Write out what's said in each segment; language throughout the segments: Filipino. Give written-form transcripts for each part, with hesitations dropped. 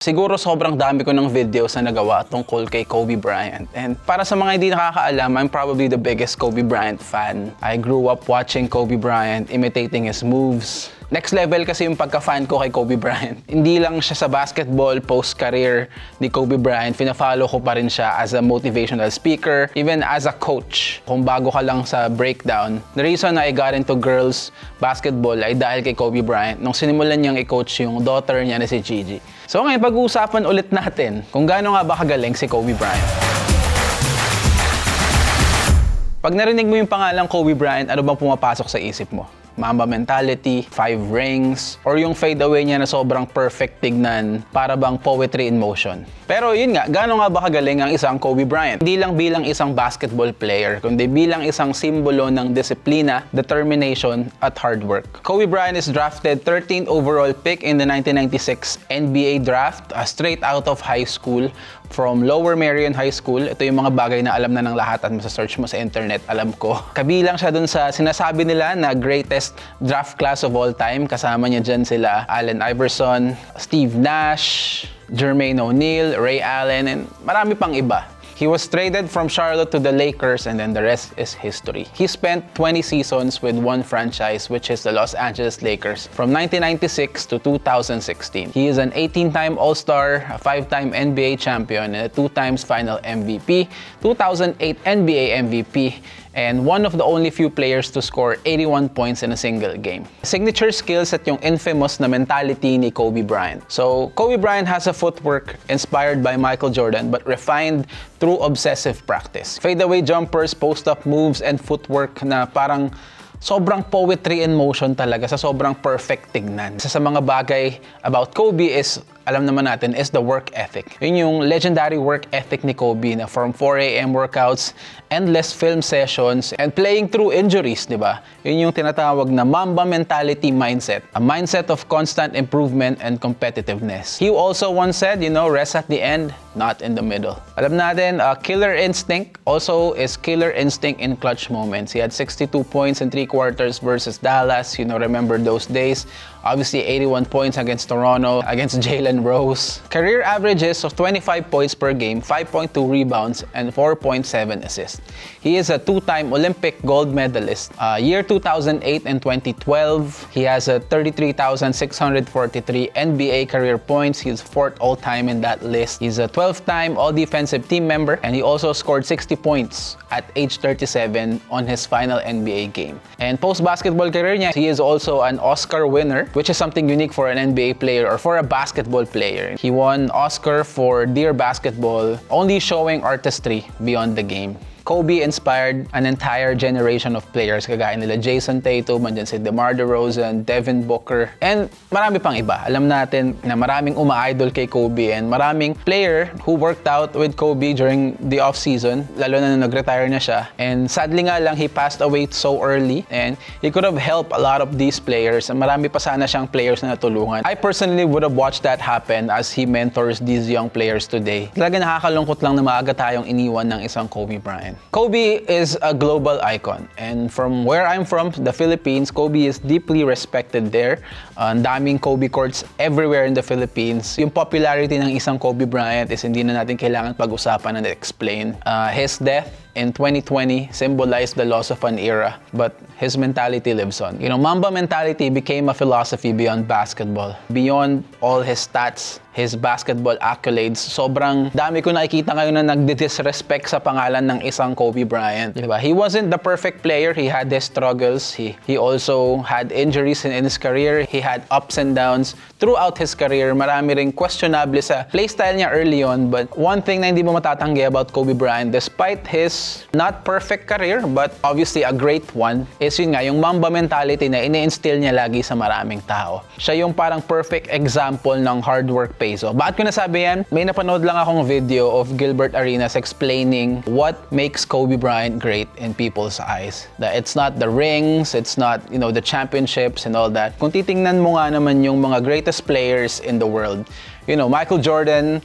Siguro sobrang dami ko ng videos na nagawa tungkol kay Kobe Bryant. And para sa mga hindi nakakaalam, I'm probably the biggest Kobe Bryant fan. I grew up watching Kobe Bryant, imitating his moves. Next level kasi yung pagka-fan ko kay Kobe Bryant. Hindi lang siya sa basketball post-career ni Kobe Bryant, fina-follow ko pa rin siya as a motivational speaker, even as a coach. Kung bago ka lang sa breakdown, the reason I got into girls basketball ay dahil kay Kobe Bryant nung sinimulan niyang i-coach yung daughter niya na si Gigi. So ngayon, pag-uusapan ulit natin kung gaano nga ba kagaling si Kobe Bryant. Pag narinig mo yung pangalang Kobe Bryant, ano bang pumapasok sa isip mo? Mamba mentality, 5 rings, or yung fade away niya na sobrang perfect tignan, para bang poetry in motion. Pero yun nga, gaano nga ba kagaling ang isang Kobe Bryant? Hindi lang bilang isang basketball player, kundi bilang isang simbolo ng disiplina, determination, at hard work. Kobe Bryant is drafted 13th overall pick in the 1996 NBA draft, straight out of high school, from Lower Merion High School. Ito yung mga bagay na alam na ng lahat at masa-search mo sa internet, alam ko. Kabilang siya dun sa sinasabi nila na greatest draft class of all time. Kasama niya dyan sila Allen Iverson, Steve Nash, Jermaine O'Neal, Ray Allen, and marami pang iba. He was traded from Charlotte to the Lakers, and then the rest is history. He spent 20 seasons with one franchise, which is the Los Angeles Lakers, from 1996 to 2016. He is an 18-time All-Star, a 5-time NBA champion, and a 2 times Final MVP, 2008 NBA MVP, and one of the only few players to score 81 points in a single game. Signature skills at yung infamous na mentality ni Kobe Bryant. So, Kobe Bryant has a footwork inspired by Michael Jordan but refined through obsessive practice. Fadeaway jumpers, post-up moves, and footwork na parang sobrang poetry in motion talaga, sa sobrang perfect tignan. Isa sa mga bagay about Kobe is, alam naman natin, is the work ethic. Yun yung legendary work ethic ni Kobe na from 4 a.m. workouts, endless film sessions, and playing through injuries, di ba? Yun yung tinatawag na Mamba mentality mindset. A mindset of constant improvement and competitiveness. He also once said, rest at the end, not in the middle. Alam natin, killer instinct also is killer instinct in clutch moments. He had 62 points in 3 quarters versus Dallas. Remember those days. Obviously, 81 points against Toronto, against Jalen Rose. Career averages of 25 points per game, 5.2 rebounds, and 4.7 assists. He is a 2-time Olympic gold medalist. Year 2008 and 2012, he has a 33,643 NBA career points. He's 4th all-time in that list. He's a 12th-time All-Defensive Team member, and he also scored 60 points at age 37 on his final NBA game. And post-basketball career niya, he is also an Oscar winner, which is something unique for an NBA player or for a basketball player. He won Oscar for Dear Basketball, only showing artistry beyond the game. Kobe inspired an entire generation of players kagaya nila Jason Tatum, andyan si DeMar DeRozan, Devin Booker, and marami pang iba. Alam natin na maraming uma-idol kay Kobe and maraming player who worked out with Kobe during the off-season, lalo na nung nag-retire na siya. And sadly nga lang, he passed away so early and he could have helped a lot of these players and marami pa sana siyang players na natulungan. I personally would have watched that happen as he mentors these young players today. Talaga nakakalungkot lang na maaga tayong iniwan ng isang Kobe Bryant. Kobe is a global icon, and from where I'm from, the Philippines, Kobe is deeply respected there. Ang daming Kobe courts everywhere in the Philippines. Yung popularity ng isang Kobe Bryant is hindi na natin kailangan pag-usapan and explain. His death in 2020 symbolized the loss of an era, but his mentality lives on. Mamba mentality became a philosophy beyond basketball. Beyond all his stats, his basketball accolades, sobrang dami ko nakikita ngayon na nagdi-disrespect sa pangalan ng isang Kobe Bryant. Diba? He wasn't the perfect player. He had his struggles. He also had injuries in his career. He had ups and downs throughout his career. Marami ring questionable sa playstyle niya early on, but one thing na hindi mo matatanggi about Kobe Bryant, despite his not perfect career, but obviously a great one, is yun nga, yung Mamba mentality na ini-instill niya lagi sa maraming tao. Siya yung parang perfect example ng hard work pays off. Bakit ko nasabi yan? May napanood lang akong video of Gilbert Arenas explaining what makes Kobe Bryant great in people's eyes. That it's not the rings, it's not, the championships and all that. Kung titingnan mo nga naman yung mga greatest players in the world, Michael Jordan,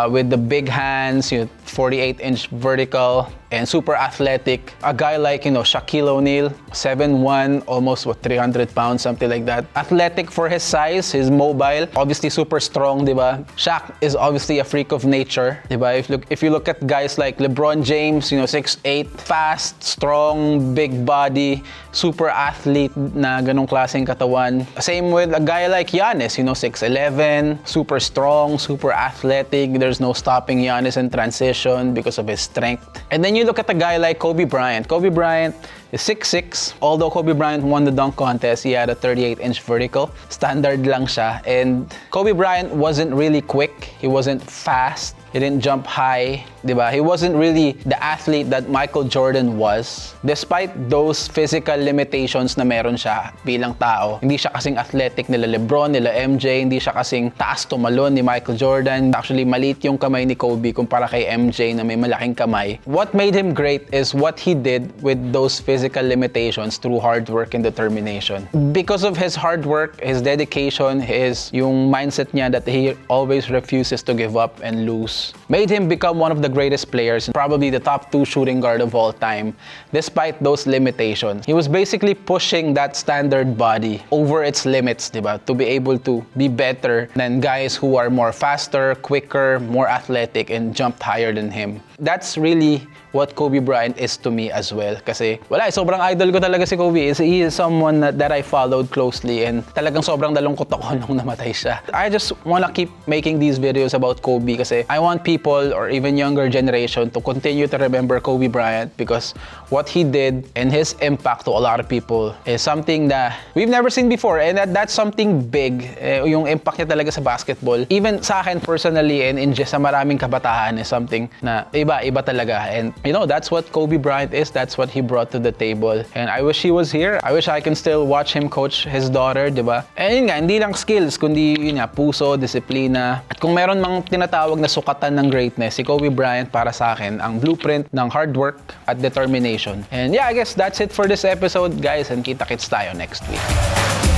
with the big hands, 48-inch vertical, and super athletic. A guy like, Shaquille O'Neal, 7'1", almost 300 pounds, something like that. Athletic for his size, he's mobile, obviously super strong, diba? Shaq is obviously a freak of nature, diba? If you look at guys like LeBron James, 6'8", fast, strong, big body, super athlete na ganong klaseng katawan. Same with a guy like Giannis, 6'11", super strong, super athletic. There's no stopping Giannis in transition because of his strength. And then you look at a guy like Kobe Bryant. Kobe Bryant is 6'6". Although Kobe Bryant won the dunk contest, he had a 38-inch vertical. Standard lang siya. And Kobe Bryant wasn't really quick. He wasn't fast. He didn't jump high, diba? He wasn't really the athlete that Michael Jordan was. Despite those physical limitations na meron siya bilang tao, hindi siya kasing athletic nila LeBron, nila MJ, hindi siya kasing taas tumalon ni Michael Jordan. Actually, maliit yung kamay ni Kobe kumpara kay MJ na may malaking kamay. What made him great is what he did with those physical limitations through hard work and determination. Because of his hard work, his dedication, yung mindset niya that he always refuses to give up and lose, made him become one of the greatest players, probably the top 2 shooting guard of all time, despite those limitations. He was basically pushing that standard body over its limits, diba? To be able to be better than guys who are more faster, quicker, more athletic, and jumped higher than him. That's really what Kobe Bryant is to me as well. Kasi sobrang idol ko talaga si Kobe. He is someone that I followed closely, and talagang sobrang nalungkot ako nung namatay siya. I just wanna keep making these videos about Kobe kasi I want people or even younger generation to continue to remember Kobe Bryant, because what he did and his impact to a lot of people is something that we've never seen before, and that's something big. Yung impact niya talaga sa basketball, even sa akin personally and sa maraming kabataan, is something na iba talaga. And that's what Kobe Bryant is. That's what he brought to the table. And I wish he was here. I wish I can still watch him coach his daughter, diba? And yun nga, hindi lang skills, kundi puso, disiplina. At kung meron mang tinatawag na sukatan ng greatness, si Kobe Bryant para sa akin ang blueprint ng hard work at determination. And yeah, I guess that's it for this episode, guys. And kita-kits tayo next week.